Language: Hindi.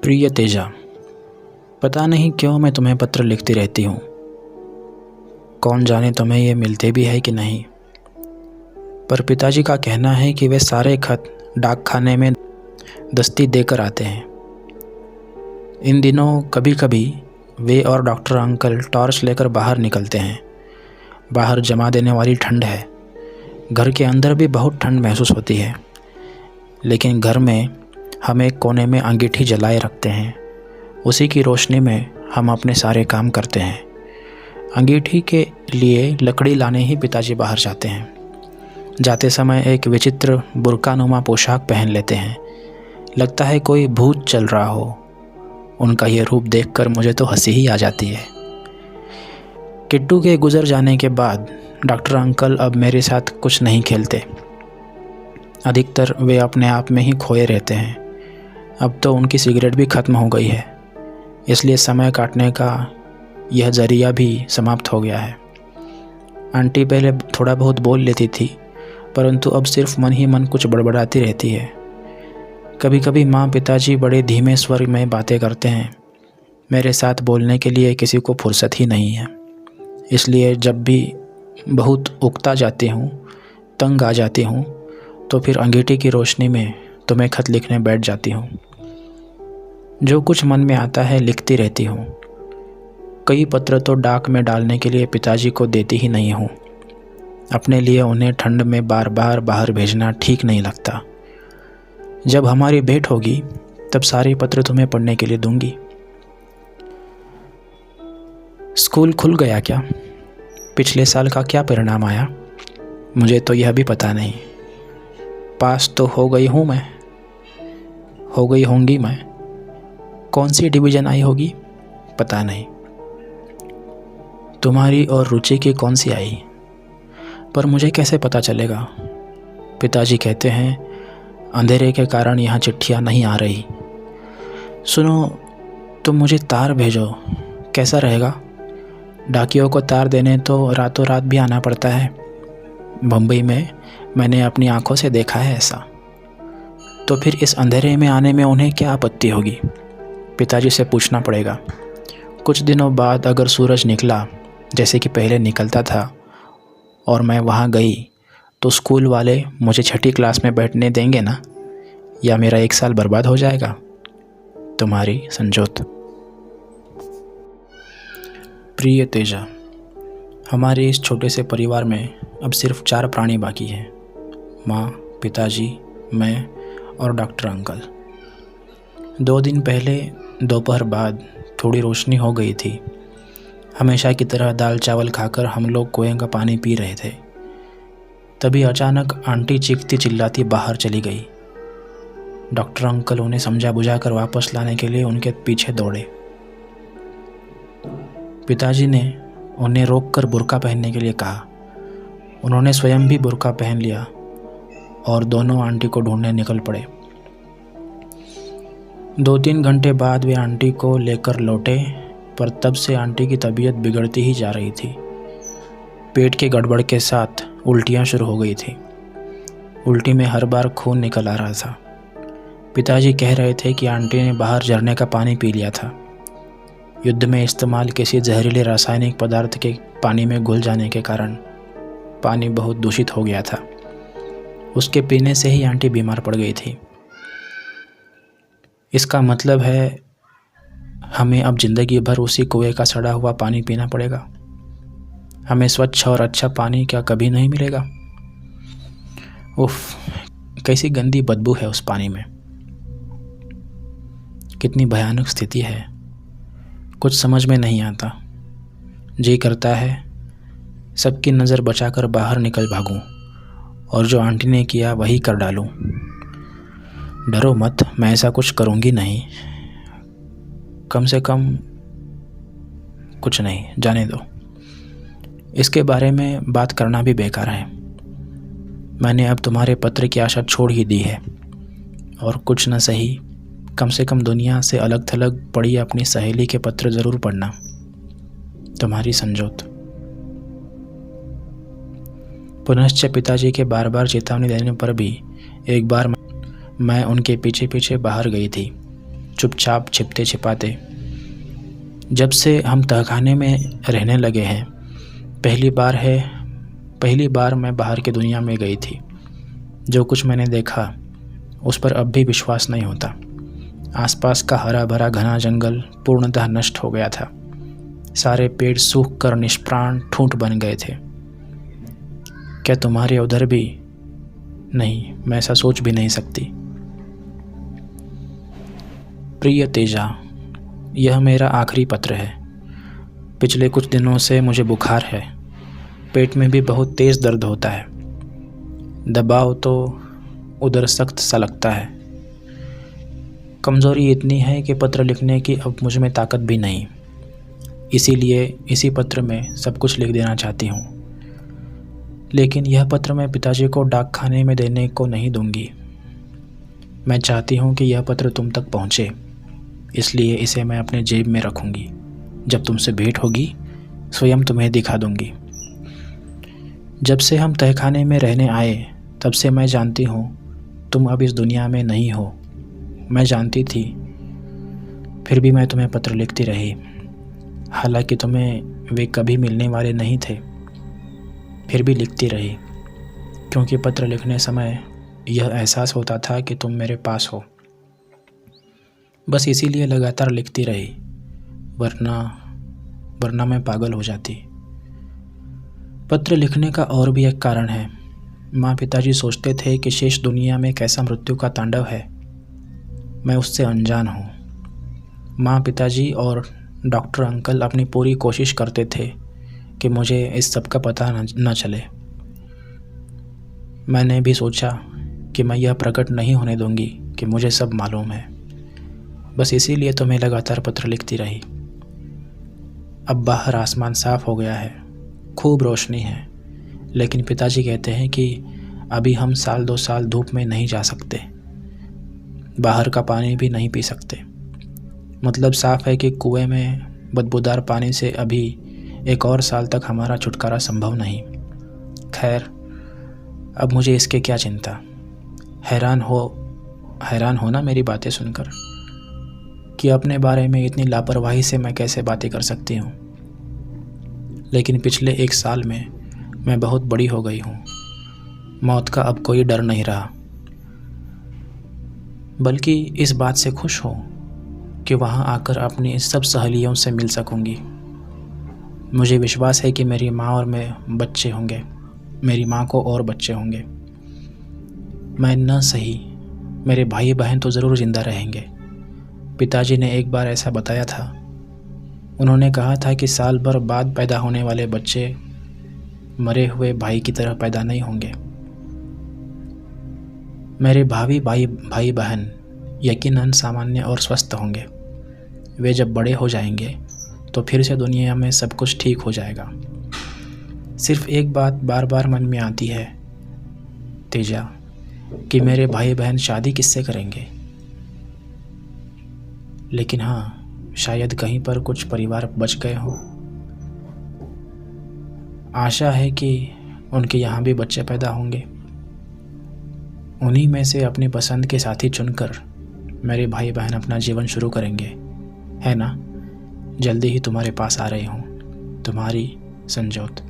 प्रिय तेजा, पता नहीं क्यों मैं तुम्हें पत्र लिखती रहती हूँ। कौन जाने तुम्हें ये मिलते भी है कि नहीं। पर पिताजी का कहना है कि वे सारे खत डाक खाने में दस्ती देकर आते हैं। इन दिनों कभी कभी वे और डॉक्टर अंकल टॉर्च लेकर बाहर निकलते हैं। बाहर जमा देने वाली ठंड है। घर के अंदर भी बहुत ठंड महसूस होती है, लेकिन घर में हम एक कोने में अंगीठी जलाए रखते हैं। उसी की रोशनी में हम अपने सारे काम करते हैं। अंगीठी के लिए लकड़ी लाने ही पिताजी बाहर जाते हैं। जाते समय एक विचित्र बुर्कानुमा पोशाक पहन लेते हैं। लगता है कोई भूत चल रहा हो। उनका यह रूप देखकर मुझे तो हंसी ही आ जाती है। किट्टू के गुजर जाने के बाद डॉक्टर अंकल अब मेरे साथ कुछ नहीं खेलते। अधिकतर वे अपने आप में ही खोए रहते हैं। अब तो उनकी सिगरेट भी ख़त्म हो गई है, इसलिए समय काटने का यह ज़रिया भी समाप्त हो गया है। आंटी पहले थोड़ा बहुत बोल लेती थी, परंतु अब सिर्फ मन ही मन कुछ बड़बड़ाती रहती है। कभी कभी माँ पिताजी बड़े धीमे स्वर में बातें करते हैं। मेरे साथ बोलने के लिए किसी को फुर्सत ही नहीं है, इसलिए जब भी बहुत उकता जाती हूँ, तंग आ जाती हूँ, तो फिर अंगीठी की रोशनी में तुम्हें खत लिखने बैठ जाती हूँ। जो कुछ मन में आता है लिखती रहती हूँ। कई पत्र तो डाक में डालने के लिए पिताजी को देती ही नहीं हूँ। अपने लिए उन्हें ठंड में बार बार बाहर भेजना ठीक नहीं लगता। जब हमारी भेंट होगी तब सारे पत्र तुम्हें पढ़ने के लिए दूंगी। स्कूल खुल गया क्या? पिछले साल का क्या परिणाम आया? मुझे तो यह भी पता नहीं। पास तो हो गई हूँ मैं, हो गई होंगी मैं। कौन सी डिवीज़न आई होगी पता नहीं। तुम्हारी और रुचि की कौन सी आई, पर मुझे कैसे पता चलेगा? पिताजी कहते हैं अंधेरे के कारण यहाँ चिट्ठियाँ नहीं आ रही। सुनो, तुम मुझे तार भेजो, कैसा रहेगा? डाकियों को तार देने तो रातों रात भी आना पड़ता है। बम्बई में मैंने अपनी आंखों से देखा है ऐसा। तो फिर इस अंधेरे में आने में उन्हें क्या आपत्ति होगी? पिताजी से पूछना पड़ेगा। कुछ दिनों बाद अगर सूरज निकला जैसे कि पहले निकलता था और मैं वहाँ गई, तो स्कूल वाले मुझे छठी क्लास में बैठने देंगे ना? या मेरा एक साल बर्बाद हो जाएगा? तुम्हारी संजोत। प्रिय तेजा, हमारे इस छोटे से परिवार में अब सिर्फ 4 प्राणी बाकी हैं। माँ, पिताजी, मैं और डॉक्टर अंकल। 2 दिन पहले दोपहर बाद थोड़ी रोशनी हो गई थी। हमेशा की तरह दाल चावल खाकर हम लोग कुएं का पानी पी रहे थे। तभी अचानक आंटी चीखती चिल्लाती बाहर चली गई। डॉक्टर अंकल उन्हें समझा बुझाकर वापस लाने के लिए उनके पीछे दौड़े। पिताजी ने उन्हें रोककर बुर्का पहनने के लिए कहा। उन्होंने स्वयं भी बुर्का पहन लिया और दोनों आंटी को ढूंढने निकल पड़े। 2-3 घंटे बाद वे आंटी को लेकर लौटे, पर तब से आंटी की तबीयत बिगड़ती ही जा रही थी। पेट के गड़बड़ के साथ उल्टियाँ शुरू हो गई थी। उल्टी में हर बार खून निकल आ रहा था। पिताजी कह रहे थे कि आंटी ने बाहर झरने का पानी पी लिया था। युद्ध में इस्तेमाल किसी जहरीले रासायनिक पदार्थ के पानी में घुल जाने के कारण पानी बहुत दूषित हो गया था। उसके पीने से ही आंटी बीमार पड़ गई थी। इसका मतलब है हमें अब ज़िंदगी भर उसी कुएं का सड़ा हुआ पानी पीना पड़ेगा। हमें स्वच्छ और अच्छा पानी क्या कभी नहीं मिलेगा? उफ, कैसी गंदी बदबू है उस पानी में। कितनी भयानक स्थिति है, कुछ समझ में नहीं आता। जी करता है सबकी नज़र बचाकर बाहर निकल भागूं और जो आंटी ने किया वही कर डालूं। डरो मत, मैं ऐसा कुछ करूंगी नहीं। कम से कम कुछ नहीं, जाने दो। इसके बारे में बात करना भी बेकार है। मैंने अब तुम्हारे पत्र की आशा छोड़ ही दी है, और कुछ न सही, कम से कम दुनिया से अलग थलग पड़ी अपनी सहेली के पत्र ज़रूर पढ़ना। तुम्हारी संजोत। पुनश्च पिताजी के बार बार चेतावनी देने पर भी एक बार मैं उनके पीछे पीछे बाहर गई थी। चुपचाप छिपते छिपाते। जब से हम तहखाने में रहने लगे हैं, पहली बार मैं बाहर की दुनिया में गई थी। जो कुछ मैंने देखा उस पर अब भी विश्वास नहीं होता। आसपास का हरा भरा घना जंगल पूर्णतः नष्ट हो गया था। सारे पेड़ सूख कर निष्प्राण ठूंठ बन गए थे। क्या तुम्हारे उधर भी? नहीं, मैं ऐसा सोच भी नहीं सकती। प्रिय तेजा, यह मेरा आखिरी पत्र है। पिछले कुछ दिनों से मुझे बुखार है। पेट में भी बहुत तेज़ दर्द होता है। दबाव तो उधर सख्त सा लगता है। कमज़ोरी इतनी है कि पत्र लिखने की अब मुझ में ताकत भी नहीं। इसीलिए इसी पत्र में सब कुछ लिख देना चाहती हूँ। लेकिन यह पत्र मैं पिताजी को डाक खाने में देने को नहीं दूंगी। मैं चाहती हूँ कि यह पत्र तुम तक पहुँचे, इसलिए इसे मैं अपने जेब में रखूँगी। जब तुमसे भेंट होगी स्वयं तुम्हें दिखा दूँगी। जब से हम तहखाने में रहने आए तब से मैं जानती हूँ तुम अब इस दुनिया में नहीं हो। मैं जानती थी, फिर भी मैं तुम्हें पत्र लिखती रही। हालांकि तुम्हें वे कभी मिलने वाले नहीं थे, फिर भी लिखती रही, क्योंकि पत्र लिखने समय यह एहसास होता था कि तुम मेरे पास हो। बस इसीलिए लगातार लिखती रही, वरना मैं पागल हो जाती। पत्र लिखने का और भी एक कारण है। माँ पिताजी सोचते थे कि शेष दुनिया में कैसा मृत्यु का तांडव है। मैं उससे अनजान हूँ। माँ पिताजी और डॉक्टर अंकल अपनी पूरी कोशिश करते थे कि मुझे इस सब का पता न चले। मैंने भी सोचा कि मैं यह प्रकट नहीं होने दूंगी कि मुझे सब मालूम है। बस इसीलिए तो मैं लगातार पत्र लिखती रही। अब बाहर आसमान साफ हो गया है, खूब रोशनी है, लेकिन पिताजी कहते हैं कि अभी हम 1-2 साल धूप में नहीं जा सकते, बाहर का पानी भी नहीं पी सकते। मतलब साफ है कि कुएं में बदबूदार पानी से अभी 1 और साल तक हमारा छुटकारा संभव नहीं। खैर, अब मुझे इसके क्या चिंता। हैरान हो ना मेरी बातें सुनकर कि अपने बारे में इतनी लापरवाही से मैं कैसे बातें कर सकती हूँ। लेकिन पिछले 1 साल में मैं बहुत बड़ी हो गई हूँ। मौत का अब कोई डर नहीं रहा, बल्कि इस बात से खुश हूँ कि वहाँ आकर अपनी सब सहेलियों से मिल सकूँगी। मुझे विश्वास है कि मेरी माँ और मेरी माँ को और बच्चे होंगे। मैं न सही, मेरे भाई बहन तो ज़रूर ज़िंदा रहेंगे। पिताजी ने एक बार ऐसा बताया था। उन्होंने कहा था कि साल भर बाद पैदा होने वाले बच्चे मरे हुए भाई की तरह पैदा नहीं होंगे। मेरे भावी भाई बहन यकीनन सामान्य और स्वस्थ होंगे। वे जब बड़े हो जाएंगे तो फिर से दुनिया में सब कुछ ठीक हो जाएगा। सिर्फ एक बात बार बार मन में आती है तेजा, कि मेरे भाई बहन शादी किससे करेंगे। लेकिन हाँ, शायद कहीं पर कुछ परिवार बच गए हों। आशा है कि उनके यहाँ भी बच्चे पैदा होंगे। उन्हीं में से अपनी पसंद के साथी चुनकर मेरे भाई बहन अपना जीवन शुरू करेंगे, है ना। जल्दी ही तुम्हारे पास आ रही हूँ। तुम्हारी संजोत।